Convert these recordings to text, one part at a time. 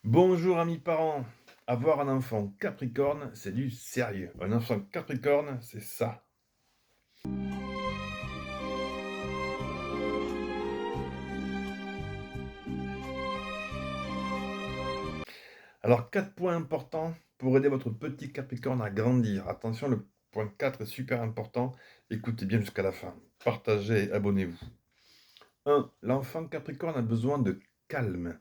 Bonjour amis parents, avoir un enfant Capricorne, c'est du sérieux. Un enfant Capricorne, c'est ça. Alors 4 points importants pour aider votre petit Capricorne à grandir. Attention, le point 4 est super important. Écoutez bien jusqu'à la fin. Partagez et abonnez-vous. 1. L'enfant Capricorne a besoin de calme.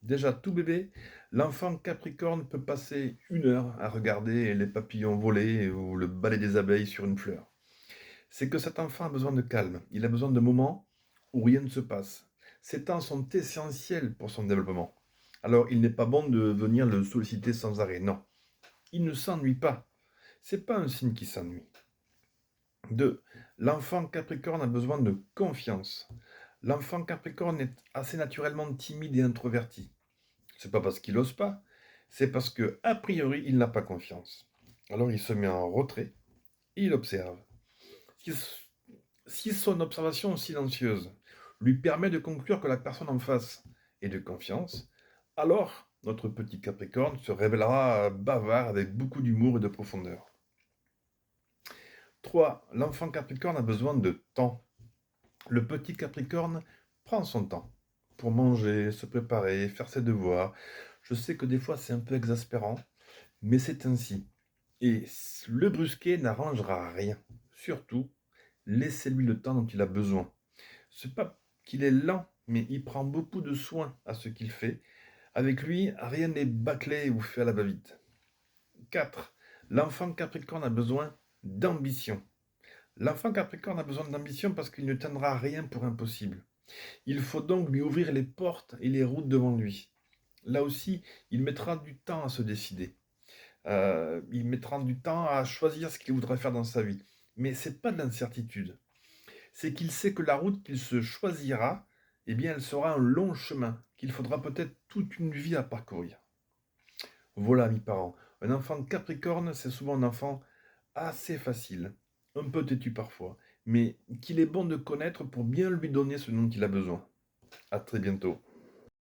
Déjà tout bébé, l'enfant Capricorne peut passer 1 heure à regarder les papillons voler ou le balai des abeilles sur une fleur. C'est que cet enfant a besoin de calme. Il a besoin de moments où rien ne se passe. Ces temps sont essentiels pour son développement. Alors, il n'est pas bon de venir le solliciter sans arrêt. Non, il ne s'ennuie pas. C'est pas un signe qu'il s'ennuie. 2. L'enfant Capricorne a besoin de confiance. L'enfant Capricorne est assez naturellement timide et introverti. C'est pas parce qu'il n'ose pas, c'est parce que, a priori, il n'a pas confiance. Alors il se met en retrait et il observe. Si Si son observation silencieuse lui permet de conclure que la personne en face est de confiance, alors notre petit Capricorne se révélera bavard avec beaucoup d'humour et de profondeur. 3. L'enfant Capricorne a besoin de temps. Le petit Capricorne prend son temps pour manger, se préparer, faire ses devoirs. Je sais que des fois c'est un peu exaspérant, mais c'est ainsi. Et le brusquer n'arrangera rien. Surtout, laissez-lui le temps dont il a besoin. C'est pas qu'il est lent, mais il prend beaucoup de soin à ce qu'il fait. Avec lui, rien n'est bâclé ou fait à la va-vite. 4. L'enfant Capricorne a besoin d'ambition. L'enfant Capricorne a besoin d'ambition parce qu'il ne tiendra rien pour impossible. Il faut donc lui ouvrir les portes et les routes devant lui. Là aussi, il mettra du temps à se décider. Il mettra du temps à choisir ce qu'il voudrait faire dans sa vie. Mais c'est pas de l'incertitude. C'est qu'il sait que la route qu'il se choisira, eh bien, elle sera un long chemin, qu'il faudra peut-être toute une vie à parcourir. Voilà, amis parents, un enfant de Capricorne, c'est souvent un enfant assez facile, un peu têtu parfois, mais qu'il est bon de connaître pour bien lui donner ce dont il a besoin. À très bientôt.